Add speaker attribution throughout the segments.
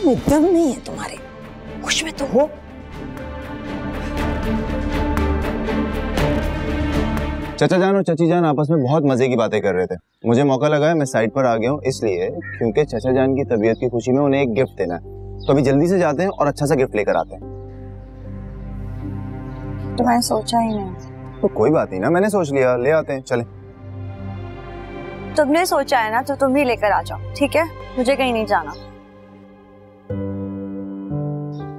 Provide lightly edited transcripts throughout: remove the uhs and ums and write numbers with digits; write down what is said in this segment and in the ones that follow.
Speaker 1: में दम नहीं है तुम्हारे, कुछ में तो हो।
Speaker 2: चाचा जान और चाची जान आपस में बहुत मजे की बातें कर रहे थे। मुझे मौका लगा है, मैं साइड पर आ गया हूँ इसलिए क्योंकि चाचा जान की तबीयत की खुशी में उन्हें एक गिफ्ट देना है। तो अभी जल्दी से जाते हैं और अच्छा सा गिफ्ट लेकर आते हैं।
Speaker 1: तो मैंने सोचा ही नहीं।
Speaker 2: तो कोई बात नहीं ना, मैंने सोच लिया, ले आते हैं, चले।
Speaker 1: तुमने सोचा है ना तो तुम ही लेकर आ जाओ, ठीक है? मुझे कहीं नहीं जाना।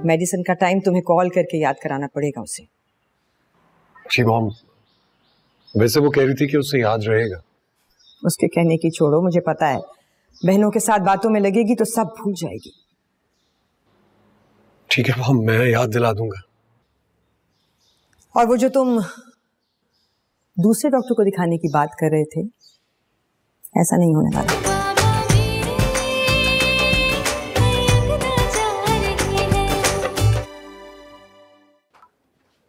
Speaker 3: मेडिसिन का टाइम तुम्हें कॉल करके याद कराना पड़ेगा उसे।
Speaker 4: जी मॉम, वैसे वो कह रही थी कि उससे याद रहेगा।
Speaker 3: उसके कहने की छोड़ो, मुझे पता है बहनों के साथ बातों में लगेगी तो सब भूल जाएगी।
Speaker 4: ठीक है मॉम, मैं याद दिला दूंगा।
Speaker 3: और वो जो तुम दूसरे डॉक्टर को दिखाने की बात कर रहे थे, ऐसा नहीं होने वाला।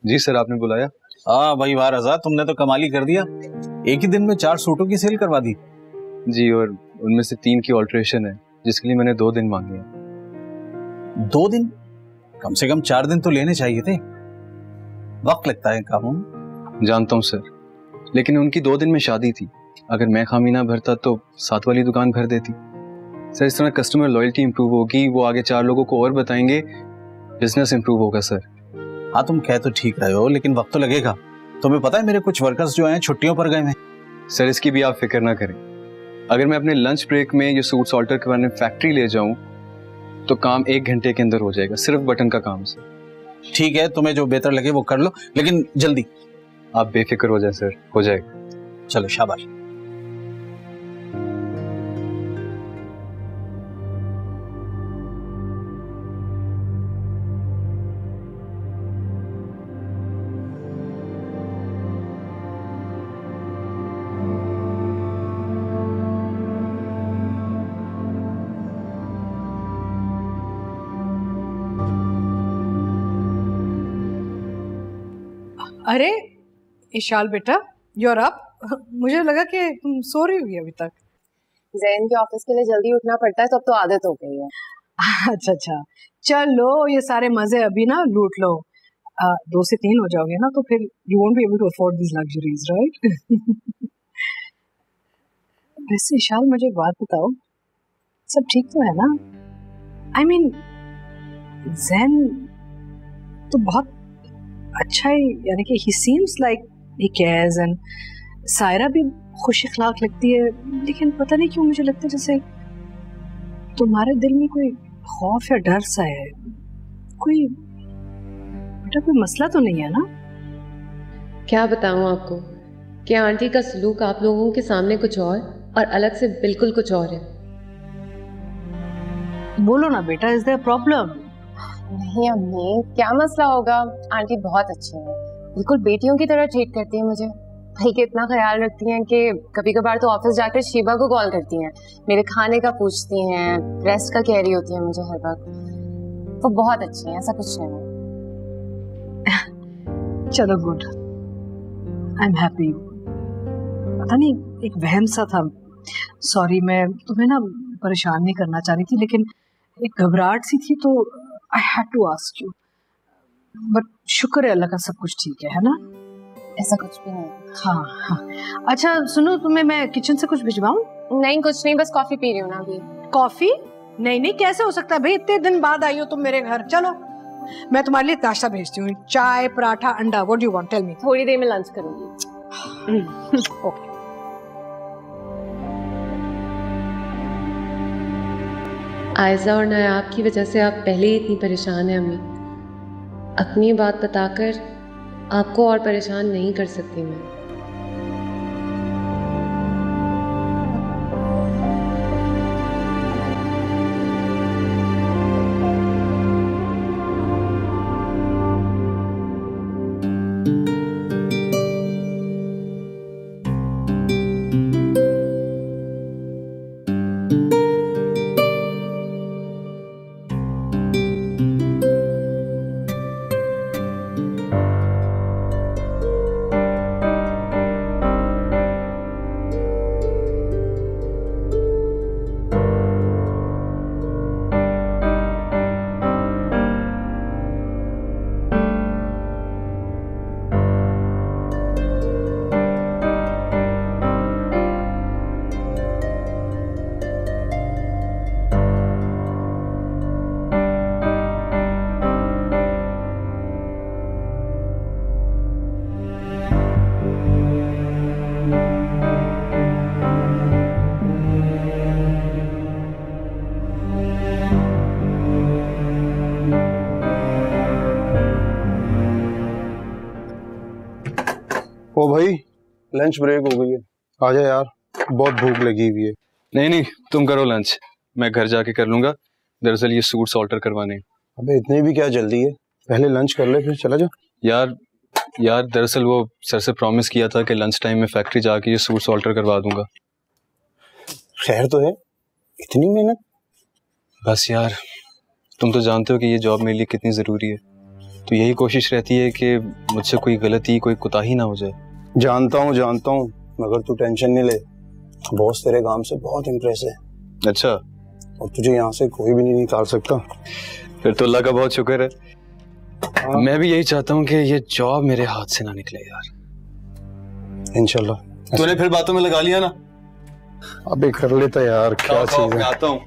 Speaker 5: जी सर, आपने बुलाया?
Speaker 6: हाँ भाई वाह रज़ा, तुमने तो कमाल ही कर दिया। एक ही दिन में 4 सूटों की सेल करवा दी।
Speaker 5: जी, और उनमें से 3 की ऑल्ट्रेशन है जिसके लिए मैंने 2 दिन मांगे हैं।
Speaker 6: 2 दिन? कम से कम 4 दिन तो लेने चाहिए थे, वक्त लगता है कामों में।
Speaker 5: जानता हूँ सर, लेकिन उनकी 2 दिन में शादी थी। अगर मैं खामी ना भरता तो साथ वाली दुकान भर देती। सर, इस तरह कस्टमर लॉयल्टी इंप्रूव होगी, वो आगे 4 लोगों को और बताएंगे, बिजनेस इंप्रूव होगा सर।
Speaker 6: हाँ तुम कह तो ठीक रहे हो, लेकिन वक्त तो लगेगा। तुम्हें पता है मेरे कुछ वर्कर्स जो हैं छुट्टियों पर गए हैं।
Speaker 5: सर, इसकी भी आप फिक्र ना करें। अगर मैं अपने लंच ब्रेक में ये सूट्स ऑल्टर करवाने फैक्ट्री ले जाऊं तो काम 1 घंटे के अंदर हो जाएगा। सिर्फ बटन का काम सर।
Speaker 6: ठीक है, तुम्हें जो बेहतर लगे वो कर लो, लेकिन जल्दी।
Speaker 5: आप बेफिक्र हो जाए सर, हो जाएगा।
Speaker 6: चलो शाबाश।
Speaker 7: अरे इशाल बेटा, यूर अप। मुझे लगा कि तुम सो रही हुई अभी तक।
Speaker 8: जैन के ऑफिस के लिए जल्दी उठना पड़ता है तो अब तो आदत हो गई है।
Speaker 7: अच्छा अच्छा, चलो ये सारे मजे अभी ना लूट लो। 2 से 3 हो जाओगे ना तो फिर you won't be able to afford this luxuries, right? वैसे इशाल, मुझे एक बात बताओ, सब ठीक तो है ना? आई मीन जैन तो बहुत अच्छा ही, यानी कि ही seems like he cares, and Saira भी खुश इखलाक लगती है, लेकिन पता नहीं क्यों मुझे लगता है जैसे तुम्हारे दिल में कोई खौफ या डर सा है। कोई बेटा कोई मसला तो नहीं है ना?
Speaker 8: क्या बताऊं आपको कि आंटी का सलूक आप लोगों के सामने कुछ और अलग से बिल्कुल कुछ और है।
Speaker 7: बोलो ना बेटा, इज देयर प्रॉब्लम?
Speaker 8: नहीं अम्मी, क्या मसला होगा? आंटी बहुत अच्छी है, बिल्कुल बेटियों की तरह ट्रीट करती है मुझे, बल्कि इतना ख्याल रखती हैं कि कभी कभार तो ऑफिस जाकर शीबा को कॉल करती हैं, मेरे खाने का पूछती हैं, रेस्ट का कह रही होती है मुझे हर वक्त। वो बहुत अच्छी है, ऐसा कुछ नहीं है।
Speaker 7: चलो गुड, आई एम हैप्पी। पता नहीं एक वहम सा था, सॉरी, मैं तुम्हें ना परेशान नहीं करना चाह रही थी, लेकिन एक घबराहट सी थी तो I had to ask you. But शुक्र है अल्लाह का सब कुछ ठीक है ना?
Speaker 8: ऐसा कुछ भी नहीं।
Speaker 7: हाँ हाँ, अच्छा सुनो, तुम्हें मैं किचन से कुछ भिजवाऊं?
Speaker 8: नहीं कुछ नहीं, बस कॉफी पी रही हूँ ना अभी।
Speaker 7: कॉफी? नहीं नहीं, कैसे हो सकता है भाई, इतने दिन बाद आई हो तुम मेरे घर। चलो मैं तुम्हारे लिए नाश्ता भेजती हूँ, चाय पराठा अंडा, what do you want, tell me.
Speaker 8: थोड़ी देर में लंच करूंगी।
Speaker 7: ओके।
Speaker 8: आयजा और नायाब की वजह से आप पहले ही इतनी परेशान हैं अम्मी। अपनी बात बताकर आपको और परेशान नहीं कर सकती मैं।
Speaker 9: ओ भाई लंच ब्रेक हो गई है, आजा यार, बहुत भूख लगी हुई है।
Speaker 5: नहीं नहीं, तुम करो लंच, मैं घर जाके कर लूंगा। दरअसल ये सूट्स ऑल्टर करवाने हैं।
Speaker 9: अबे इतनी भी क्या जल्दी है, पहले लंच कर ले फिर चला जा।
Speaker 5: यार दरअसल वो सर से प्रॉमिस किया था कि लंच टाइम में फैक्ट्री जाके ये सूट्स ऑल्टर करवा दूंगा।
Speaker 9: खैर तो है, इतनी मेहनत।
Speaker 5: बस यार, तुम तो जानते हो कि ये जॉब मेरे लिए कितनी ज़रूरी है, तो यही कोशिश रहती है कि मुझसे कोई गलती, कोई कोताही ना हो जाए।
Speaker 9: जानता हूँ, मगर तू टेंशन नहीं ले, बॉस तेरे काम से बहुत इम्प्रेस है।
Speaker 5: अच्छा,
Speaker 9: और तुझे यहाँ से कोई भी नहीं निकाल सकता।
Speaker 5: फिर तो अल्लाह का बहुत शुक्र है। मैं भी यही चाहता हूँ कि ये जॉब मेरे हाथ से ना निकले यार।
Speaker 9: इंशाल्लाह।
Speaker 5: तूने फिर बातों में लगा लिया ना?
Speaker 9: अबे कर लेता यार, क्या चीज है।
Speaker 5: आता हूँ।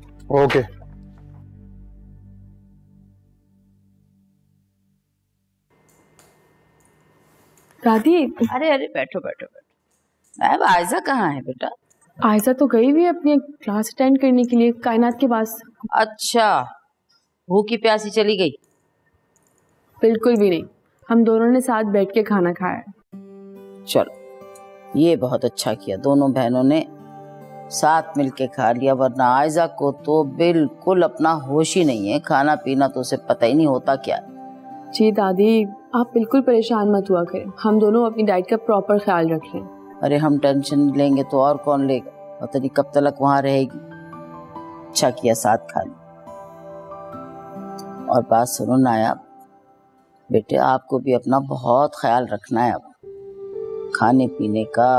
Speaker 9: ओके।
Speaker 10: दादी।
Speaker 11: अरे अरे बैठो बैठो बैठो। अब आयजा कहाँ है बेटा?
Speaker 10: आयजा तो गई हुई है अपनी क्लास अटेंड करने के लिए कायनात के पास।
Speaker 11: अच्छा, भूखी प्यासी चली गई?
Speaker 10: बिल्कुल भी नहीं, हम दोनों ने साथ बैठ के खाना खाया।
Speaker 11: चलो ये बहुत अच्छा किया, दोनों बहनों ने साथ मिलके खा लिया, वरना आयजा को तो बिल्कुल अपना होश ही नहीं है, खाना पीना तो उसे पता ही नहीं होता क्या।
Speaker 10: जी दादी, आप बिल्कुल परेशान मत हुआ करें, हम दोनों अपनी डाइट का प्रॉपर ख्याल रख रहे हैं।
Speaker 11: अरे हम टेंशन लेंगे तो और कौन लेगा, पता नहीं कब तक वहां रहेगी। अच्छा किया साथ खा लिया। और बात सुनो नायाब बेटे, आपको भी अपना बहुत ख्याल रखना है अब, खाने पीने का।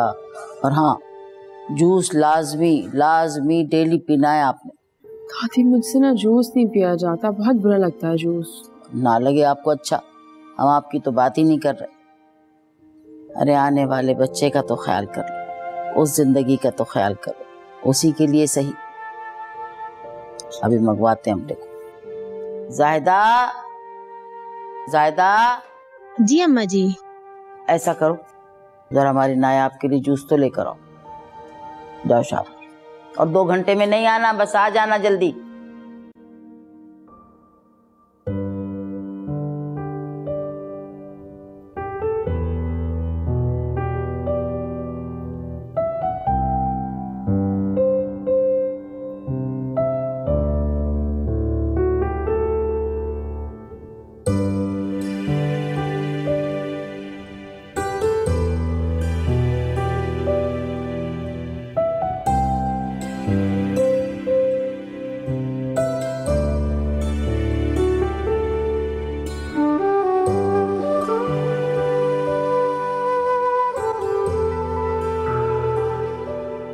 Speaker 11: और हाँ, जूस लाजमी डेली पीना है आपने।
Speaker 10: दादी मुझसे ना जूस नहीं पिया जाता, बहुत बुरा लगता है जूस।
Speaker 11: ना लगे आपको अच्छा, हम आपकी तो बात ही नहीं कर रहे। अरे आने वाले बच्चे का तो ख्याल कर लो, उस जिंदगी का तो ख्याल करो, उसी के लिए सही। अभी मंगवाते हैं हम। देखो जायदा।
Speaker 12: जी अम्मा जी।
Speaker 11: ऐसा करो, जरा हमारी नायाब के लिए जूस तो लेकर आओ। जाओ शाबाश। और 2 घंटे में नहीं आना, बस आ जाना जल्दी।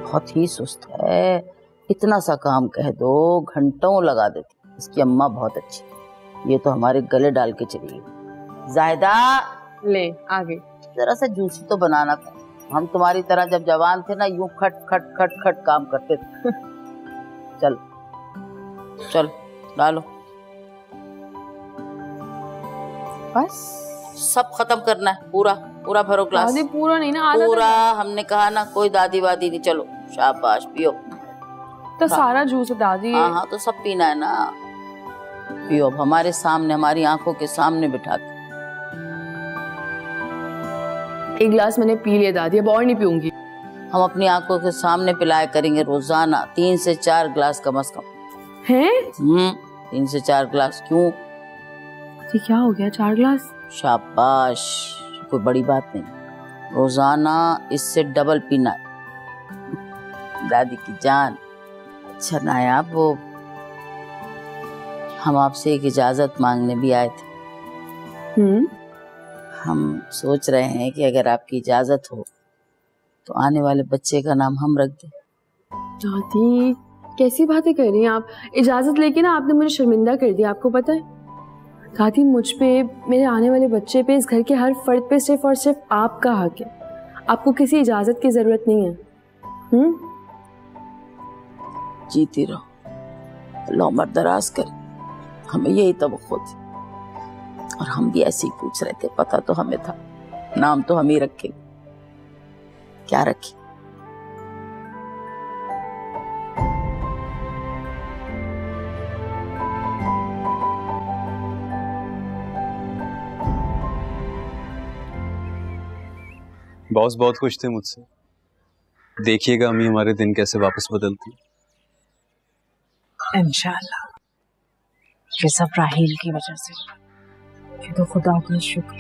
Speaker 11: बहुत ही सुस्त है, इतना सा काम कह दो घंटों लगा देती। इसकी अम्मा बहुत अच्छी, ये तो हमारे गले डाल के चली गई। जायदा
Speaker 10: ले आगे,
Speaker 11: जरा सा जूसी तो बनाना था। हम तुम्हारी तरह जब जवान थे ना, यूं खट खट खट खट काम करते थे। चल चल डालो,
Speaker 10: बस
Speaker 11: सब खत्म करना है, पूरा पूरा भरो ग्लास।
Speaker 10: दादी पूरा नहीं ना, आधा
Speaker 11: पूरा। हमने कहा ना कोई दादी वादी नहीं। चलो शाबाश, पियो।
Speaker 10: तो सारा जूस है दादी।
Speaker 11: हाँ तो सब पीना है ना, पियो। अब हमारे सामने, हमारी आंखों के सामने बिठा के।
Speaker 10: 1 गिलास मैंने पी लिया दादी, अब और नहीं पीऊंगी।
Speaker 11: हम अपनी आंखों के सामने पिलाया करेंगे रोजाना 3 से 4 गिलास कम से कम।
Speaker 10: हैं?
Speaker 11: 3 से 4 गिलास। क्यों?
Speaker 10: ये क्या हो गया, 4 गिलास?
Speaker 11: शाबाश, कोई बड़ी बात नहीं, रोजाना इससे डबल पीना है। दादी की जान। अच्छा नायाब, वो हम आपसे एक इजाजत मांगने भी आए थे। हम सोच रहे हैं कि अगर आपकी इजाजत हो तो आने वाले बच्चे का नाम हम रख दें।
Speaker 10: दादी कैसी बातें कर रही हैं आप? इजाजत लेके ना आपने मुझे शर्मिंदा कर दिया, आपको पता है? दादी मुझ पे, मेरे आने वाले बच्चे पे, इस घर के हर फर्द पे सिर्फ और सिर्फ आपका हक है। आपको किसी इजाजत की जरूरत नहीं है।
Speaker 11: जीती रहो, अल्लाह उम्र दराज करे। हमें यही तवक्को थी, और हम भी ऐसे ही पूछ रहे थे। पता तो हमें था, नाम तो हम ही रखे। क्या रखे?
Speaker 5: बॉस बहुत खुश थे मुझसे। देखिएगा अम्मी हमारे दिन कैसे वापस बदलती।
Speaker 7: इंशाल्लाह। ये सब राहील की वजह से। ये तो खुदा का शुक्र,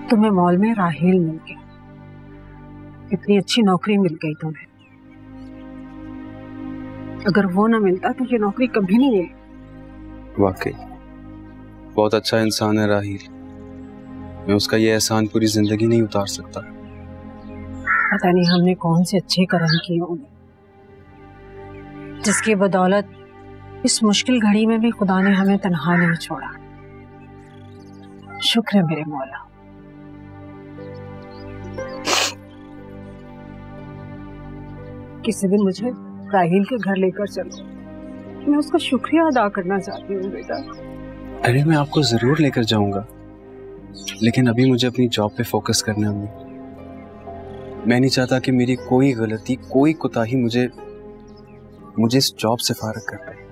Speaker 7: तुम्हें मॉल में राहील मिल गया, इतनी अच्छी नौकरी मिल गई तुम्हें। अगर वो ना मिलता तो ये नौकरी कभी नहीं मिली।
Speaker 5: वाकई बहुत अच्छा इंसान है राहील। मैं उसका ये एहसान पूरी जिंदगी नहीं उतार सकता।
Speaker 7: पता नहीं हमने कौन से अच्छे कर्म किए होंगे जिसकी बदौलत इस मुश्किल घड़ी में भी खुदा ने हमें तन्हा नहीं छोड़ा। शुक्र है मेरे मौला। किसी दिन मुझे राहील के घर लेकर चलो, मैं उसका शुक्रिया अदा करना चाहती हूँ बेटा।
Speaker 5: अरे मैं आपको जरूर लेकर जाऊंगा, लेकिन अभी मुझे अपनी जॉब पे फोकस करना है। मैं नहीं चाहता कि मेरी कोई गलती, कोई कोताही मुझे इस जॉब से फारग कर पाए।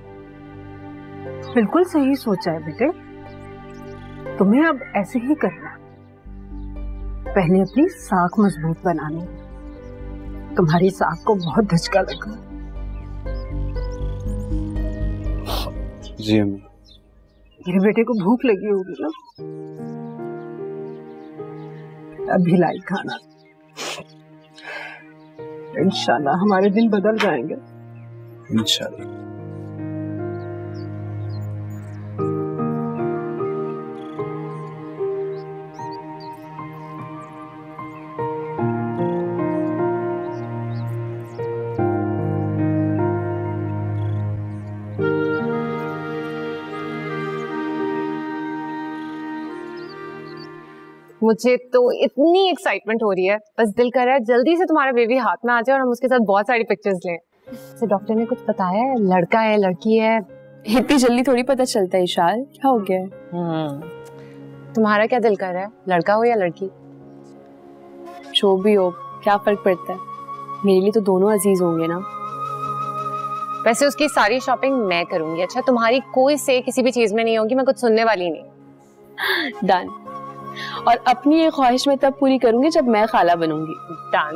Speaker 7: बिल्कुल सही सोचा है बेटे, तुम्हें अब ऐसे ही करना। पहले अपनी साख मजबूत बनानी। तुम्हारी साख को बहुत धचका लगा।
Speaker 5: जी अम्मी।
Speaker 7: मेरे बेटे को भूख लगी होगी ना, अभी लाई खाना। इंशाल्लाह हमारे दिन बदल जाएंगे।
Speaker 5: इंशाल्लाह।
Speaker 8: मुझे तो इतनी एक्साइटमेंट हो रही है, बस दिल कर रहा है जल्दी से तुम्हारा बेबी हाथ में आ जाए और हम उसके साथ बहुत सारी पिक्चर्स लें। तो डॉक्टर ने कुछ बताया है, लड़का है लड़की है?
Speaker 10: इतनी जल्दी थोड़ी पता चलता है इशाल, क्या हो गया है?
Speaker 8: तुम्हारा क्या दिल कर रहा है, लड़का हो या लड़की?
Speaker 10: जो भी हो, क्या फर्क पड़ता है, मेरे लिए तो दोनों अजीज होंगे ना।
Speaker 8: वैसे उसकी सारी शॉपिंग मैं करूंगी। अच्छा, तुम्हारी कोई से किसी भी चीज में नहीं होगी, मैं कुछ सुनने वाली नहीं।
Speaker 10: डन। और अपनी ये ख्वाहिश मैं तब पूरी करूंगी जब मैं खाला बनूंगी।
Speaker 8: डन।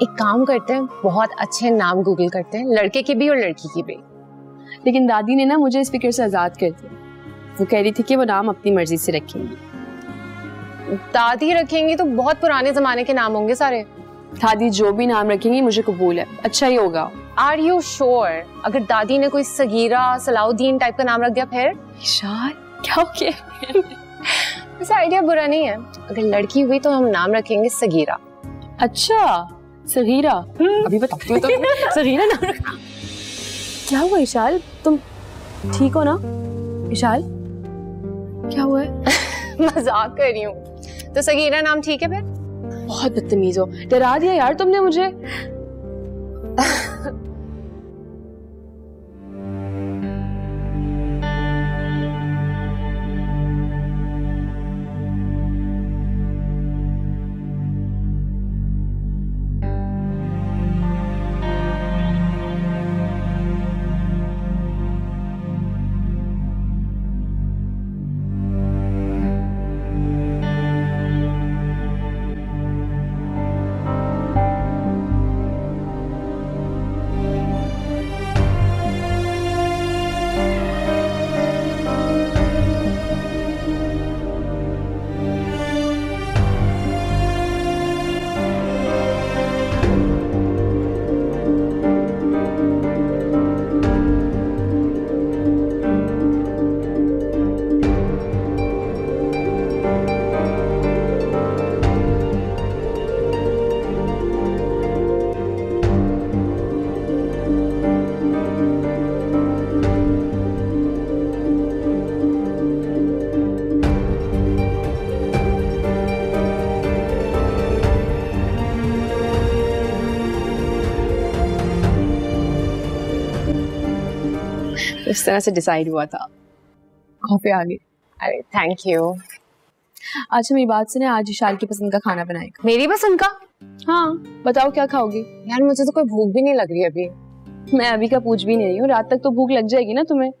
Speaker 8: एक काम करते हैं, बहुत अच्छे नाम गूगल करते हैं, लड़के की भी और लड़की की भी।
Speaker 10: लेकिन दादी ने ना मुझे इस फिक्र से आजाद कर दिया। वो कह रही थी कि वो नाम अपनी मर्जी से रखेंगी।
Speaker 8: दादी रखेंगी तो बहुत पुराने जमाने के नाम होंगे सारे।
Speaker 10: दादी जो भी नाम रखेंगी मुझे कबूल है, अच्छा ही होगा।
Speaker 8: Are you sure? अगर दादी ने कोई सगीरा, सलाउद्दीन टाइप का नाम रख दिया फिर?
Speaker 10: इशार, क्या हो गया?
Speaker 8: वैसे आइडिया बुरा नहीं है। अगर लड़की हुई तो हम नाम रखेंगे सगीरा।
Speaker 10: अच्छा, सगीरा। अभी बताती हूँ तो। सगीरा नाम रखा। क्या हुआ इशाल, तुम ठीक हो ना? इशाल क्या हुआ है?
Speaker 8: मजाक कर रही हूँ। तो सगीरा नाम ठीक है फिर?
Speaker 10: बहुत बदतमीज हो, डरा दिया यार तुमने मुझे। इस तरह से डिसाइड हुआ था। कॉफी आ गई।
Speaker 8: अरे थैंक यू।
Speaker 10: अच्छा मेरी बात सुने, आज इशाल की पसंद का खाना बनाएगा।
Speaker 8: मेरी पसंद का?
Speaker 10: हाँ बताओ क्या खाओगी?
Speaker 8: यार मुझे तो कोई भूख भी नहीं लग रही अभी।
Speaker 10: मैं अभी का पूछ भी नहीं रही हूँ, रात तक तो भूख लग जाएगी ना तुम्हें।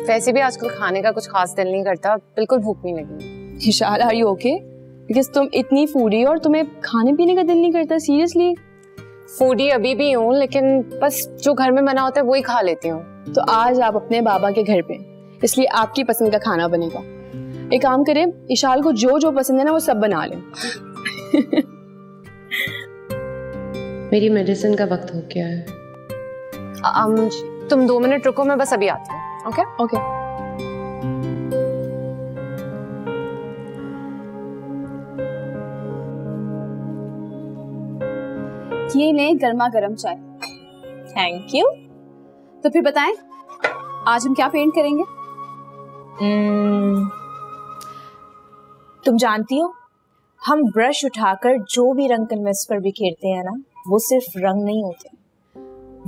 Speaker 8: वैसे भी आजकल खाने का कुछ खास दिल नहीं करता, बिल्कुल भूख नहीं लगी।
Speaker 10: Ishal are you okay? Because तुम इतनी फूडी हो और तुम्हें खाने पीने का दिल नहीं करता। सीरियसली?
Speaker 8: फूडी अभी भी हूँ, लेकिन बस जो घर में बना होता है वही खा लेती हूँ।
Speaker 10: तो आज आप अपने बाबा के घर पे, इसलिए आपकी पसंद का खाना बनेगा। एक काम करें, इशाल को जो जो पसंद है ना वो सब बना लें।
Speaker 13: मेरी मेडिसिन का वक्त हो गया है।
Speaker 8: तुम 2 मिनट रुको, मैं बस अभी आती हूँ। Okay
Speaker 10: okay.
Speaker 14: ये लें गर्मा गर्म चाय। Thank you. तो फिर बताएं आज हम क्या पेंट करेंगे?
Speaker 1: तुम जानती हो, हम ब्रश उठाकर जो भी रंग कैनवस पर बिखेरते हैं ना, वो सिर्फ रंग नहीं होते,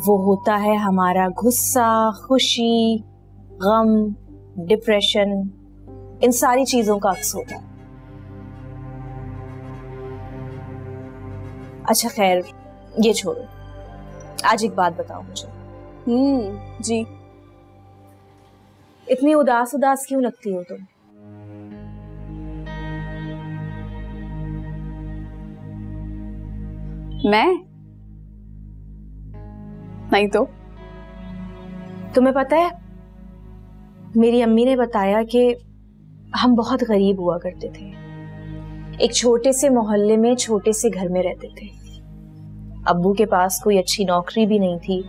Speaker 1: वो होता है हमारा गुस्सा, खुशी, गम, डिप्रेशन, इन सारी चीजों का अक्स होता है। अच्छा खैर, ये छोड़ो, आज एक बात बताओ मुझे।
Speaker 14: जी।
Speaker 1: इतनी उदास उदास क्यों लगती हो तुम?
Speaker 14: मैं नहीं तो।
Speaker 1: तुम्हें पता है, मेरी अम्मी ने बताया कि हम बहुत गरीब हुआ करते थे, एक छोटे से मोहल्ले में छोटे से घर में रहते थे। अब्बू के पास कोई अच्छी नौकरी भी नहीं थी,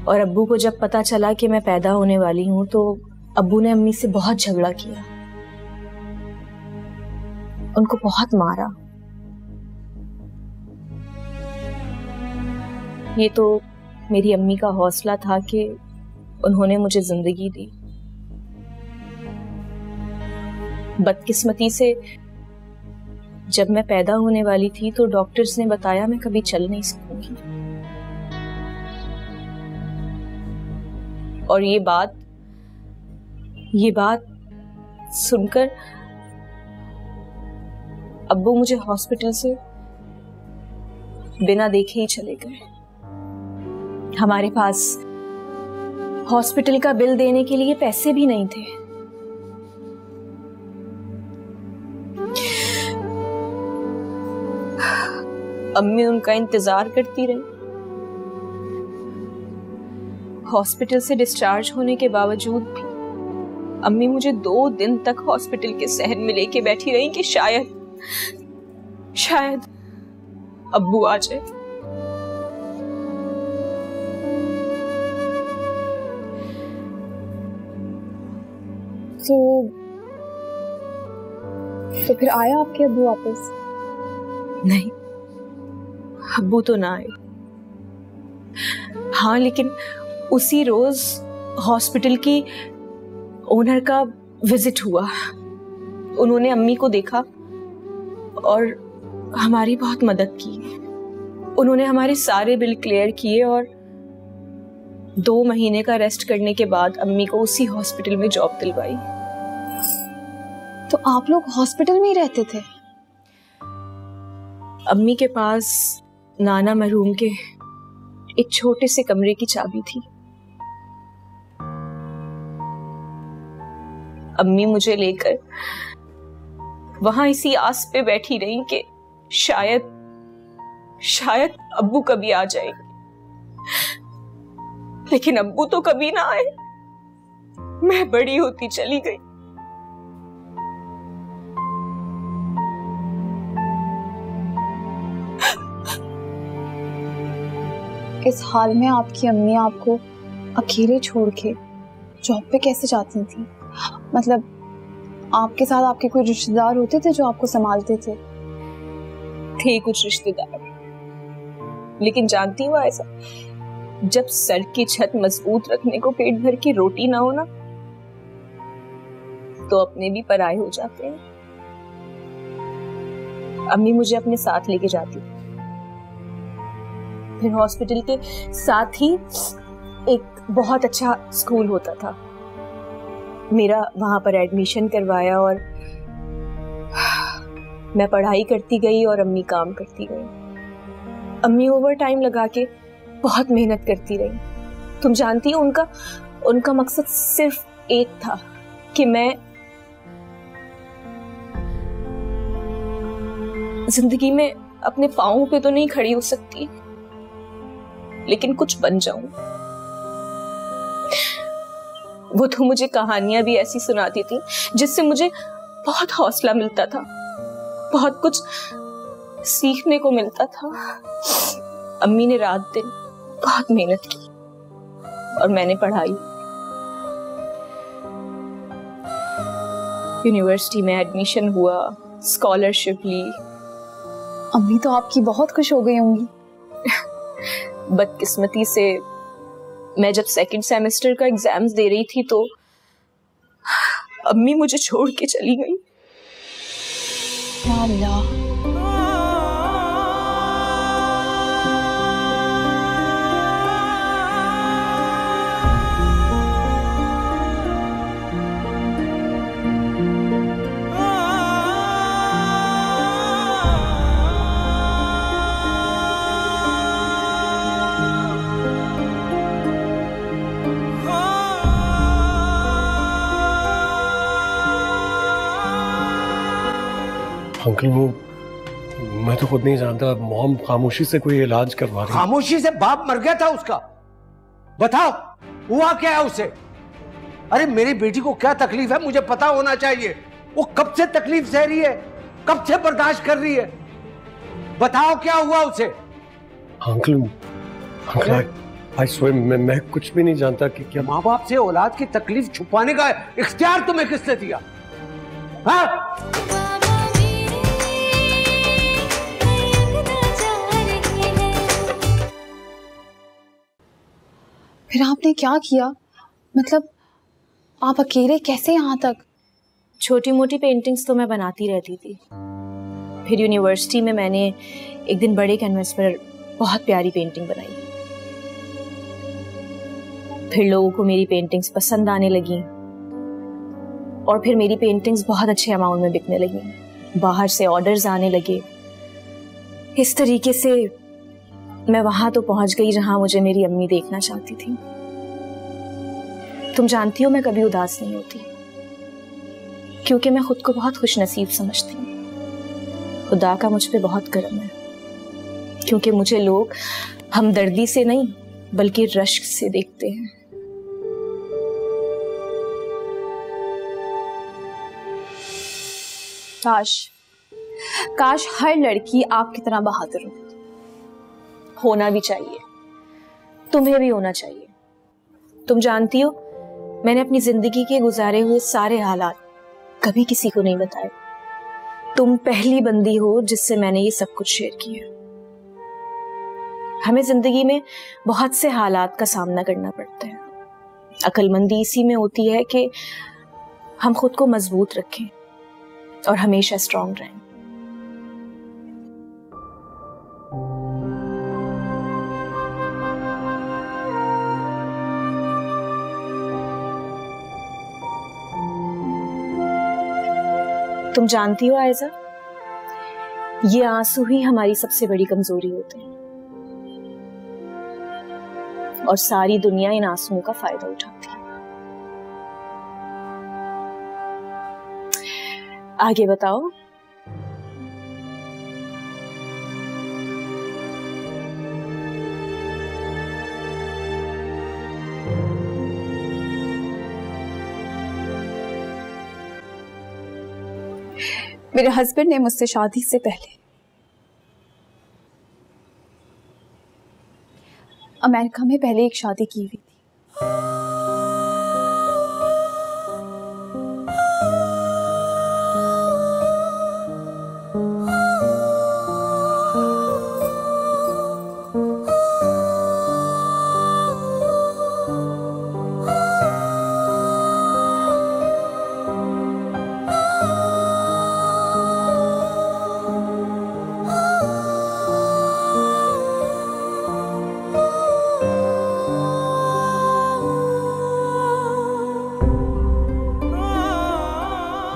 Speaker 1: और अब्बू को जब पता चला कि मैं पैदा होने वाली हूं तो अब्बू ने अम्मी से बहुत झगड़ा किया, उनको बहुत मारा। ये तो मेरी अम्मी का हौसला था कि उन्होंने मुझे जिंदगी दी। बदकिस्मती से जब मैं पैदा होने वाली थी तो डॉक्टर्स ने बताया मैं कभी चल नहीं सकूंगी, और ये बात सुनकर अब्बू मुझे हॉस्पिटल से बिना देखे ही चले गए। हमारे पास हॉस्पिटल का बिल देने के लिए पैसे भी नहीं थे। अम्मी उनका इंतजार करती रही। हॉस्पिटल से डिस्चार्ज होने के बावजूद भी अम्मी मुझे 2 दिन तक हॉस्पिटल के सहन में लेके बैठी रही कि शायद अब्बू आ जाए।
Speaker 10: तो फिर आया आपके अब्बू वापस?
Speaker 1: नहीं, अब्बू तो ना आए। हाँ, लेकिन उसी रोज हॉस्पिटल की ओनर का विजिट हुआ। उन्होंने अम्मी को देखा और हमारी बहुत मदद की। उन्होंने हमारे सारे बिल क्लियर किए और 2 महीने का रेस्ट करने के बाद अम्मी को उसी हॉस्पिटल में जॉब दिलवाई।
Speaker 14: तो आप लोग हॉस्पिटल में ही रहते थे?
Speaker 1: अम्मी के पास नाना मरहूम के एक छोटे से कमरे की चाबी थी। अम्मी मुझे लेकर वहां इसी आस पे बैठी रही कि शायद अब्बू कभी आ जाएंगे, लेकिन अब्बू तो कभी ना आए। मैं बड़ी होती चली गई।
Speaker 14: इस हाल में आपकी अम्मी आपको अकेले छोड़ के जॉब पे कैसे जाती थी? मतलब आपके साथ आपके कोई रिश्तेदार होते थे जो आपको संभालते थे?
Speaker 1: थे कुछ रिश्तेदार, लेकिन जानती हो ऐसा, जब सर की छत मजबूत रखने को पेट भर की रोटी ना हो ना, तो अपने भी पराये हो जाते हैं। अम्मी मुझे अपने साथ लेके जाती, फिर हॉस्पिटल के साथ ही एक बहुत अच्छा स्कूल होता था, मेरा वहां पर एडमिशन करवाया और मैं पढ़ाई करती गई और अम्मी काम करती गई। अम्मी ओवर टाइम लगा के बहुत मेहनत करती रही। तुम जानती हो उनका मकसद सिर्फ एक था कि मैं जिंदगी में अपने पाँवों पे तो नहीं खड़ी हो सकती, लेकिन कुछ बन जाऊं। वो तो मुझे कहानियां भी ऐसी सुनाती थी जिससे मुझे बहुत हौसला मिलता था, बहुत कुछ सीखने को मिलता था। अम्मी ने रात दिन बहुत मेहनत की और मैंने पढ़ाई। यूनिवर्सिटी में एडमिशन हुआ, स्कॉलरशिप ली।
Speaker 14: अम्मी तो आपकी बहुत खुश हो गई होंगी।
Speaker 1: बदकिस्मती से मैं जब सेकंड सेमेस्टर का एग्जाम्स दे रही थी तो अम्मी मुझे छोड़ के चली गई।
Speaker 14: या अल्लाह।
Speaker 4: अंकल वो मैं तो खुद नहीं जानता, मॉम खामोशी से कोई इलाज करवा रही।
Speaker 15: खामोशी से बाप मर गया था उसका? बताओ हुआ क्या है उसे? अरे मेरी बेटी को क्या तकलीफ है मुझे पता होना चाहिए। वो कब से तकलीफ सह रही है, कब से बर्दाश्त कर रही है? बताओ क्या हुआ उसे?
Speaker 4: अंकल आई स्वेयर मैं कुछ भी नहीं जानता कि क्या।
Speaker 15: माँ बाप से औलाद की तकलीफ छुपाने का इख्तियार तुम्हें किसने दिया? हाँ?
Speaker 14: फिर आपने क्या किया? मतलब आप अकेले कैसे यहाँ तक?
Speaker 1: छोटी मोटी पेंटिंग्स तो मैं बनाती रहती थी। फिर यूनिवर्सिटी में मैंने एक दिन बड़े कैनवस पर बहुत प्यारी पेंटिंग बनाई। फिर लोगों को मेरी पेंटिंग्स पसंद आने लगी और फिर मेरी पेंटिंग्स बहुत अच्छे अमाउंट में बिकने लगी। बाहर से ऑर्डर्स आने लगे। इस तरीके से मैं वहां तो पहुंच गई जहां मुझे मेरी अम्मी देखना चाहती थी। तुम जानती हो मैं कभी उदास नहीं होती, क्योंकि मैं खुद को बहुत खुशनसीब समझती हूँ। खुदा का मुझ पे बहुत करम है, क्योंकि मुझे लोग हमदर्दी से नहीं बल्कि रश्क से देखते हैं।
Speaker 14: काश हर लड़की आपकी तरह बहादुर हो।
Speaker 1: होना भी चाहिए, तुम्हें भी होना चाहिए। तुम जानती हो मैंने अपनी जिंदगी के गुजारे हुए सारे हालात कभी किसी को नहीं बताए। तुम पहली बंदी हो जिससे मैंने ये सब कुछ शेयर किया। हमें जिंदगी में बहुत से हालात का सामना करना पड़ता है। अक्लमंदी इसी में होती है कि हम खुद को मजबूत रखें और हमेशा स्ट्रांग रहें। तुम जानती हो आयजा, ये आंसू ही हमारी सबसे बड़ी कमजोरी होते हैं और सारी दुनिया इन आंसुओं का फायदा उठाती है। आगे बताओ।
Speaker 14: मेरे हस्बैंड ने मुझसे शादी से पहले अमेरिका में पहले एक शादी की हुई थी।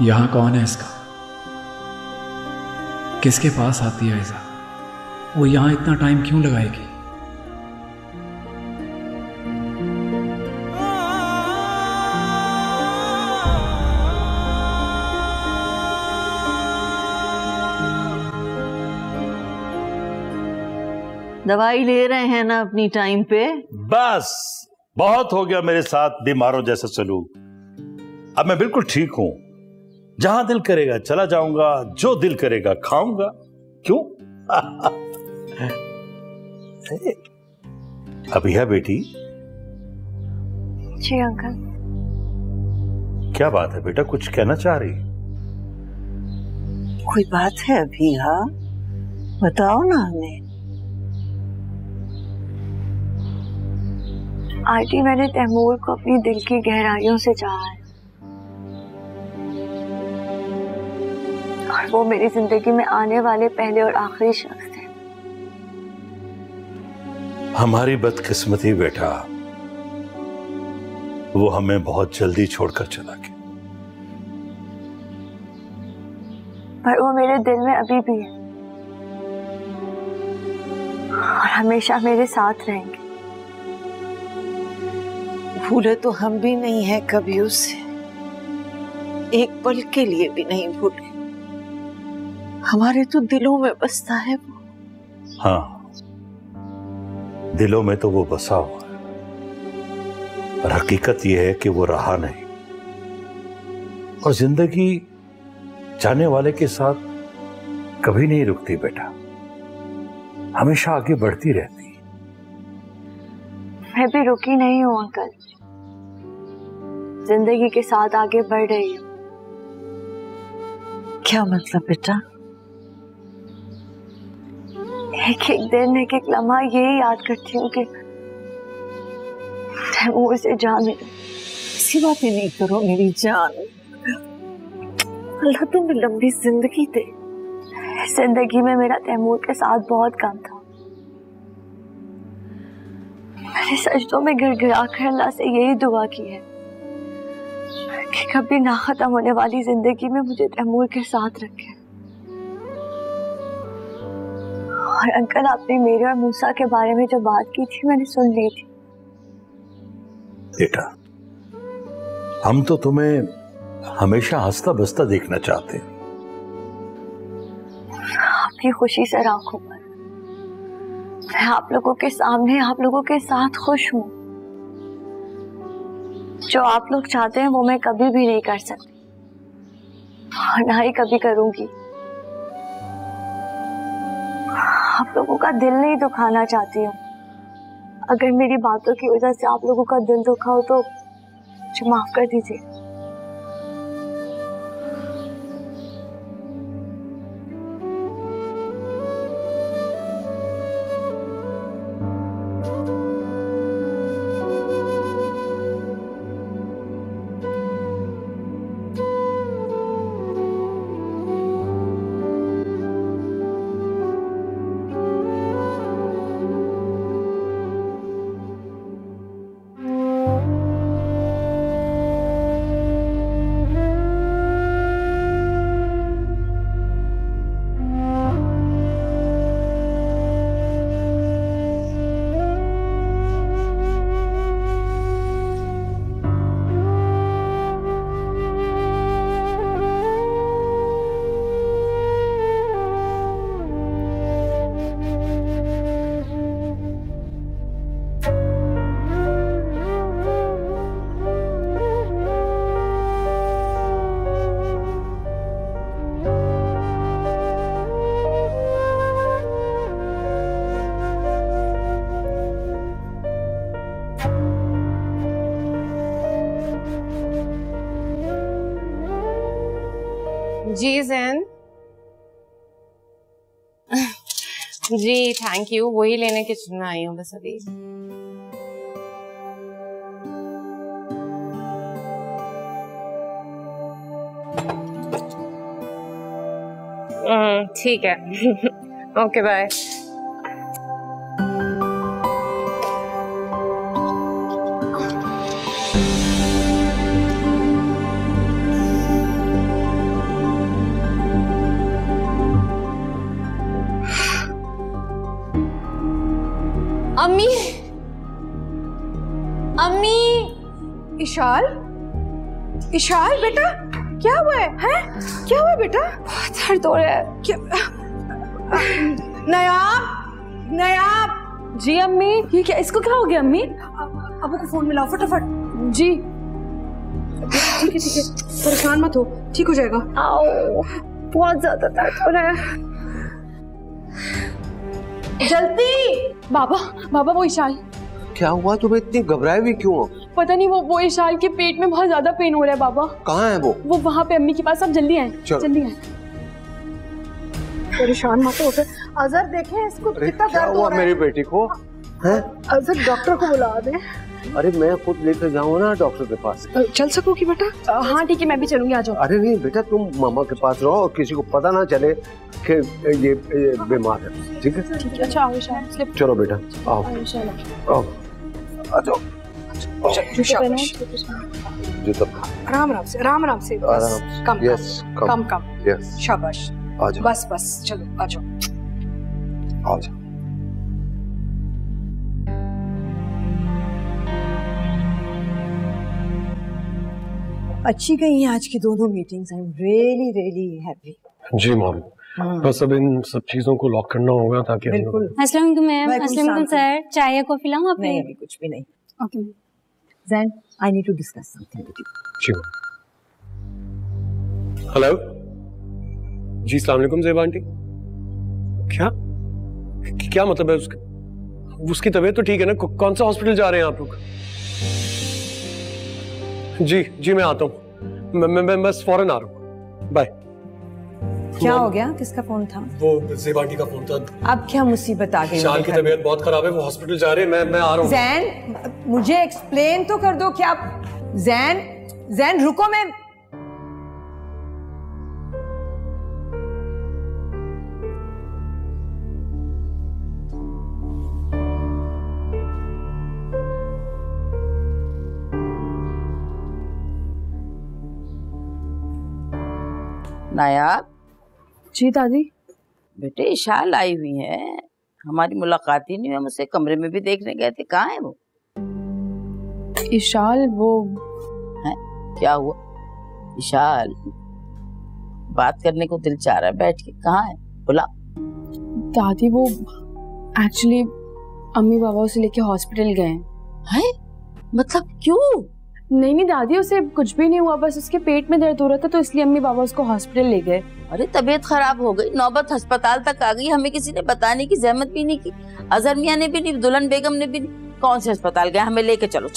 Speaker 16: यहाँ कौन है इसका? किसके पास आती है ऐसा? वो यहाँ इतना टाइम क्यों लगाएगी?
Speaker 17: दवाई ले रहे हैं ना अपनी टाइम पे?
Speaker 18: बस बहुत हो गया मेरे साथ बीमारों जैसा सलूक। अब मैं बिल्कुल ठीक हूं। जहां दिल करेगा चला जाऊंगा, जो दिल करेगा खाऊंगा। क्यों? अभी है बेटी?
Speaker 14: जी अंकल।
Speaker 18: क्या बात है बेटा, कुछ कहना चाह रही?
Speaker 17: कोई बात है अभी? हाँ बताओ ना हमें।
Speaker 14: आंटी, मैंने तैमूर को अपनी दिल की गहराइयों से चाहा है और वो मेरी जिंदगी में आने वाले पहले और आखिरी शख्स थे।
Speaker 18: हमारी बदकिस्मती बेटा, वो हमें बहुत जल्दी छोड़कर चला गया।
Speaker 14: पर वो मेरे दिल में अभी भी है और हमेशा मेरे साथ रहेंगे।
Speaker 17: भूले तो हम भी नहीं है कभी उसे, एक पल के लिए भी नहीं भूले। हमारे तो दिलों में बसता है वो।
Speaker 18: हाँ, दिलों में तो वो बसा हुआ है, पर हकीकत यह है कि वो रहा नहीं। और जिंदगी जाने वाले के साथ कभी नहीं रुकती बेटा, हमेशा आगे बढ़ती रहती।
Speaker 14: मैं भी रुकी नहीं हूँ अंकल, जिंदगी के साथ आगे बढ़ रही हूँ।
Speaker 17: क्या मतलब बेटा?
Speaker 14: एक एक दिन, एक एक लम्हा यही याद करती हूँ कि तैमूर से जा मिलूं।
Speaker 17: ऐसी बातें नहीं करो मेरी जान। अल्लाह तुम्हें लंबी जिंदगी दे।
Speaker 14: जिंदगी में मेरा तैमूर के साथ बहुत कम था। मैंने सजदों में गिड़गिड़ा कर अल्लाह से यही दुआ की है कि कभी ना खत्म होने वाली जिंदगी में मुझे तैमूर के साथ रखे। और अंकल, आपने मेरे और मूसा के बारे में जो बात की थी मैंने सुन ली थी।
Speaker 18: बेटा, हम तो तुम्हें हमेशा हंसता बसता देखना चाहते हैं।
Speaker 14: आपकी खुशी से आंखों पर मैं आप लोगों के सामने, आप लोगों के साथ खुश हूँ। जो आप लोग चाहते हैं वो मैं कभी भी नहीं कर सकती और ना ही कभी करूंगी। आप लोगों का दिल नहीं दुखाना चाहती हूँ। अगर मेरी बातों की वजह से आप लोगों का दिल दुखा हो तो मुझे माफ कर दीजिए।
Speaker 8: जी जैन। जी थैंक यू, वही लेने किचन में आई हूँ बस अभी। ठीक है। Okay bye.
Speaker 14: अम्मी, अम्मी।
Speaker 7: इशाल, इशाल बेटा क्या हुआ है? हैं? क्या हुआ बेटा?
Speaker 14: बहुत दर्द हो रहा है।
Speaker 7: क्या? नयाब, नयाब
Speaker 10: जी अम्मी। ये क्या, इसको क्या हो गया अम्मी?
Speaker 7: अबू को फोन मिलाओ फटाफट।
Speaker 10: जी
Speaker 7: ठीक है परेशान मत हो, ठीक हो जाएगा।
Speaker 10: आओ बहुत ज्यादा दर्द हो रहा है। जल्दी बाबा वो इशाल।
Speaker 15: क्या हुआ तुम्हें, इतनी घबराए हुई क्यों हो?
Speaker 10: पता नहीं वो इशाल के पेट में बहुत ज्यादा पेन हो रहा है बाबा।
Speaker 15: कहाँ है वो?
Speaker 10: वहाँ पे अम्मी के पास। आप जल्दी आए, जल्दी आए।
Speaker 7: परेशान मत हो। अजहर देखें इसको कितना
Speaker 15: क्या
Speaker 7: दर्द
Speaker 15: हुआ
Speaker 7: हो रहा है।
Speaker 15: मेरी बेटी को? हैं?
Speaker 7: अजहर डॉक्टर को बुला दे।
Speaker 15: अरे मैं खुद लेकर जाऊँ ना डॉक्टर के पास।
Speaker 7: चल सकोगी बेटा?
Speaker 10: हाँ ठीक है, मैं भी चलूंगी, आ जाओ।
Speaker 15: अरे नहीं बेटा, तुम मामा के पास रहो और किसी को पता ना चले कि ये बीमार है, ठीक है?
Speaker 10: अच्छा आओ इशाल।
Speaker 15: चलो बेटा आओ आओ, आ जाओ।
Speaker 7: आराम से आराम से कम
Speaker 15: यस
Speaker 7: कम
Speaker 15: यस
Speaker 7: शाबाश।
Speaker 15: आ जाओ
Speaker 7: बस चलो आ जाओ।
Speaker 15: आ जाओ।
Speaker 3: अच्छी गई हैं आज की दोनों meetings. I am really happy.
Speaker 4: जी मॉम, बस अब इन सब चीजों को लॉक करना होगा ताकि
Speaker 3: बिल्कुल।
Speaker 19: अस्सलाम वालेकुम मैम। अस्सलाम वालेकुम सर। चाय या कॉफी लाऊं आपने?
Speaker 3: नहीं अभी कुछ भी नहीं।
Speaker 19: Okay ma'am.
Speaker 3: Jain I need to discuss something with you.
Speaker 4: जी हेलो जी, अस्सलाम वालेकुम ज़ेबा आंटी। क्या मतलब है उसकी तबीयत तो ठीक है ना? कौन सा हॉस्पिटल जा रहे हैं आप लोग? जी मैं आता हूँ, मैं बस फौरन आ रहा हूँ, बाय।
Speaker 3: क्या हो गया? किसका फोन था?
Speaker 4: वो ज़ेबा आंटी का फोन था।
Speaker 3: अब क्या मुसीबत आ गई?
Speaker 4: शाल की तबीयत बहुत खराब है, वो हॉस्पिटल जा रहे हैं, मैं आ रहा हूँ।
Speaker 3: जैन मुझे एक्सप्लेन तो कर दो क्या। जैन रुको, मैं
Speaker 11: नायाब।
Speaker 10: जी दादी।
Speaker 11: बेटे इशाल आई हुई है, हमारी मुलाकात ही नहीं हुई, हम उसे कमरे में भी देखने गए थे, कहाँ है वो?
Speaker 10: इशाल वो
Speaker 11: है? क्या हुआ? इशाल बात करने को दिल चाह रहा है, बैठ के, कहाँ है? बुला।
Speaker 10: दादी वो एक्चुअली अम्मी बाबा उसे लेके हॉस्पिटल गए
Speaker 11: हैं। मतलब क्यों?
Speaker 10: नहीं दादी, उसे कुछ भी नहीं हुआ, बस उसके पेट में दर्द हो रहा था तो इसलिए अम्मी बाबा उसको हॉस्पिटल ले गए।
Speaker 11: अरे तबीयत खराब हो गई, नौबत अस्पताल तक आ गई, हमें किसी ने बताने की जहमत भी नहीं की। अजहर मियां ने भी नहीं, दुल्हन बेगम ने भी नहीं। कौन से अस्पताल गए? हमें लेके चलो।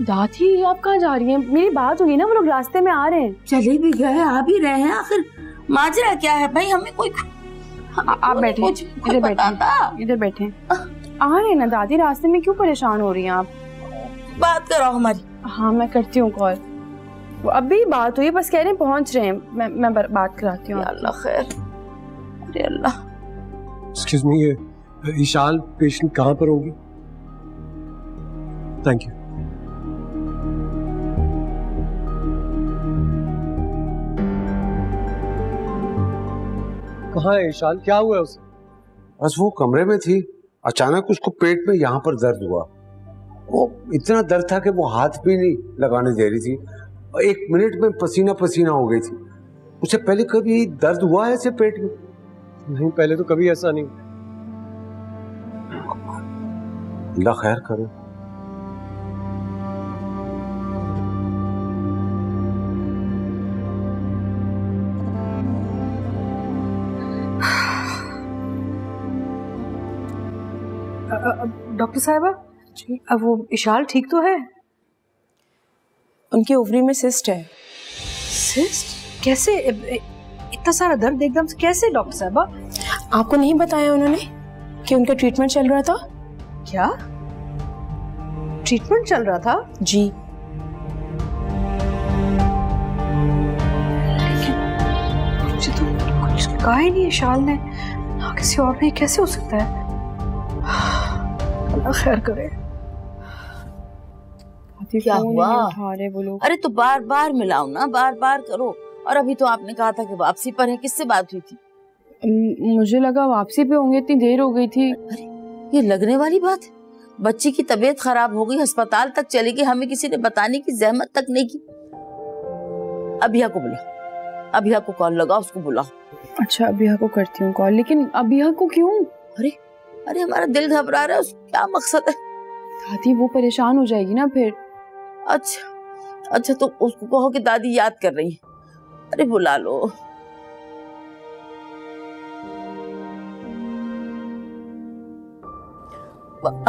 Speaker 10: दादी आप कहाँ जा रही हैं? मेरी बात हुई ना, वो लोग रास्ते में आ रहे हैं।
Speaker 11: चले भी गए, आ भी रहे हैं, आखिर माजरा क्या है भाई? हमें कोई
Speaker 10: आप बैठे, इधर बैठे। आ रहे हैं ना दादी, रास्ते में क्यों परेशान हो रही हैं आप?
Speaker 11: बात करो हमारी।
Speaker 10: हाँ मैं करती हूँ कॉल। वो अभी बात हुई, बस कह रहे हैं पहुंच रहे हैं, मैं बात कराती हूँ।
Speaker 11: अल्लाह खैर। अरे अल्लाह।
Speaker 4: एक्सक्यूज मी, ये इशाल पेशेंट कहाँ पर होगी? Thank you. कहाँ है इशाल? क्या हुआ उसे?
Speaker 15: बस वो कमरे में थी, अचानक उसको पेट में यहाँ पर दर्द हुआ। वो इतना दर्द था कि वो हाथ भी नहीं लगाने दे रही थी, 1 मिनट में पसीना पसीना हो गई थी। उसे पहले कभी दर्द हुआ है ऐसे पेट में?
Speaker 4: नहीं, पहले तो कभी ऐसा नहीं।
Speaker 15: अल्लाह खैर करे।
Speaker 7: डॉक्टर साहिबा जी, अब वो इशाल ठीक तो है?
Speaker 1: उनके ओवरी में सिस्ट है।
Speaker 7: सिस्ट? कैसे? इतना सारा दर्द एकदम से कैसे डॉक्टर साहिबा?
Speaker 1: आपको नहीं बताया उन्होंने कि उनका ट्रीटमेंट चल रहा था?
Speaker 7: क्या ट्रीटमेंट चल रहा था?
Speaker 1: जी।
Speaker 7: मुझे तो कुछ कहा ही नहीं इशाल ने, ना किसी और ने। कैसे हो सकता है? अल्लाह खैर करे।
Speaker 11: क्या हुआ?
Speaker 10: बोलो।
Speaker 11: अरे तो बार बार मिलाओ ना, बार बार करो। और अभी तो आपने कहा था कि वापसी पर है, किससे बात हुई थी?
Speaker 10: मुझे लगा वापसी पे होंगे, इतनी देर हो गई थी।
Speaker 11: अरे ये लगने वाली बात है। बच्ची की तबीयत खराब हो गई, अस्पताल तक चली गई, हमें किसी ने बताने की जहमत तक नहीं की। अभिया को बुला, अभिया को कॉल लगा, उसको बुलाओ।
Speaker 10: अच्छा अभिया को करती हूँ कॉल, लेकिन अभिया को क्यों?
Speaker 11: अरे अरे हमारा दिल घबरा रहा है, क्या मकसद है?
Speaker 10: दादी वो परेशान हो जाएगी ना फिर।
Speaker 11: अच्छा तो उसको कहो कि दादी याद कर रही है। अरे बुला लो।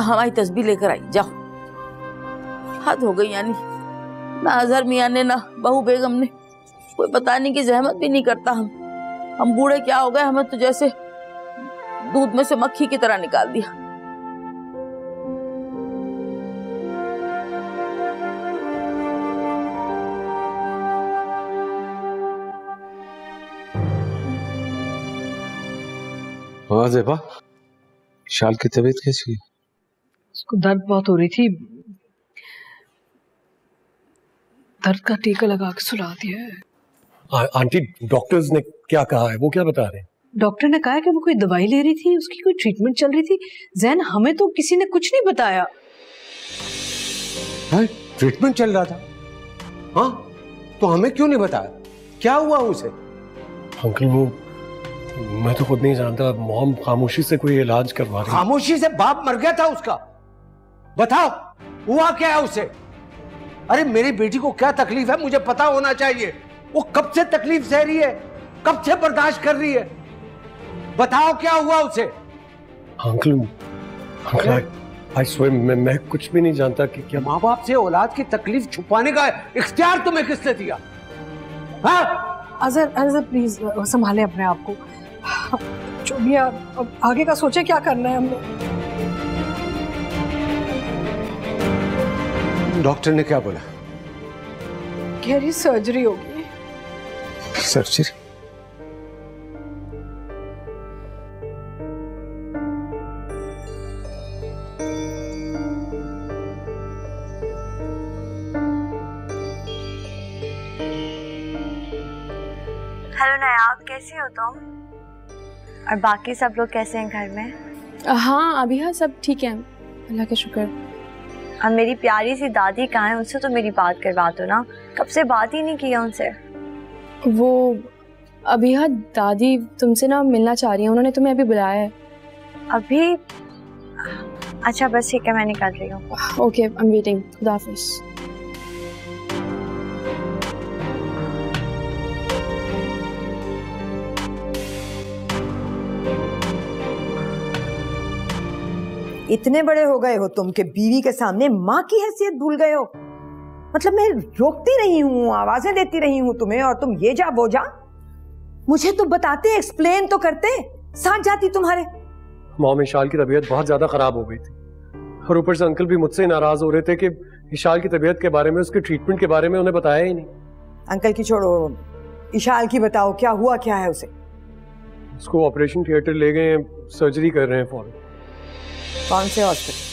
Speaker 11: हमारी तस्बीह लेकर आई, जाओ। हद हो गई, यानी ना अजहर मियां ने ना बहू बेगम ने कोई बताने की जहमत भी नहीं करता। हम बूढ़े क्या हो गए, हमें तो जैसे दूध में से मक्खी की तरह निकाल दिया।
Speaker 6: ज़ेबा, विशाल की तबीयत कैसी है?
Speaker 7: उसको दर्द बहुत हो रही थी, दर्द का टीका लगा के सुला दिया है।
Speaker 4: आंटी डॉक्टर्स ने क्या कहा है, वो क्या बता रहे हैं?
Speaker 7: डॉक्टर ने कहा कि वो कोई दवाई ले रही थी, उसकी कोई ट्रीटमेंट चल रही थी। जैन हमें तो किसी ने कुछ नहीं बताया।
Speaker 15: ट्रीटमेंट चल रहा था? हाँ, तो हमें क्यों नहीं बताया? क्या हुआ उसे?
Speaker 4: अंकल वो मैं तो खुद नहीं जानता, मॉम खामोशी से कोई इलाज करवा रही।
Speaker 15: खामोशी से? बाप मर गया था उसका। बताओ हुआ क्या है उसे? अरे मेरी बेटी को क्या तकलीफ है, मुझे पता होना चाहिए। वो कब से तकलीफ सह रही है, कब से बर्दाश्त कर रही है? बताओ क्या हुआ उसे?
Speaker 4: अंकल आई स्वेयर मैं कुछ भी नहीं जानता कि क्या।
Speaker 15: माँ बाप से औलाद की तकलीफ छुपाने का इख्तियार तुम्हें किसने दिया? हाँ?
Speaker 7: अजहर प्लीज संभाले अपने आप को। जो भी अब आगे का सोचे, क्या करना है हमने।
Speaker 15: डॉक्टर ने क्या बोला?
Speaker 7: गहरी सर्जरी होगी।
Speaker 15: सर्जरी?
Speaker 20: हेलो नायाब, कैसी हो तुम? और बाकी सब लोग कैसे हैं घर में?
Speaker 10: हाँ अभी हाँ सब ठीक है, अल्लाह का शुक्र।
Speaker 20: और मेरी प्यारी सी दादी कहाँ है? उनसे तो मेरी बात करवा दो ना, कब से बात ही नहीं किया उनसे।
Speaker 10: वो अभी हाँ दादी तुमसे ना मिलना चाह रही है, उन्होंने तुम्हें अभी बुलाया है।
Speaker 20: अभी? अच्छा बस ठीक है, मैं निकल रही हूँ।
Speaker 10: Okay I am waiting. खुदा हाफिज़।
Speaker 3: इतने बड़े हो गए हो तुम कि बीवी के सामने माँ की हैसियत भूल गए हो। मतलब मैं रोकती रही हूँ, आवाजें देती रही हूँ तुम्हें, और तुम ये जा वो जा। मुझे तो बताते, एक्सप्लेन तो करते, साथ जाती तुम्हारे।
Speaker 4: मॉम विशाल की तबीयत बहुत ज्यादा खराब हो गई थी, और ऊपर से अंकल भी मुझसे नाराज हो रहे थे कि विशाल की तबीयत के बारे में, उसके ट्रीटमेंट के बारे में उन्हें बताया ही नहीं।
Speaker 3: अंकल की छोड़ो, विशाल की बताओ, क्या हुआ क्या है उसे?
Speaker 4: उसको ऑपरेशन थिएटर ले गए, सर्जरी कर रहे हैं फौरन।
Speaker 3: कौन से हॉस्पिटल?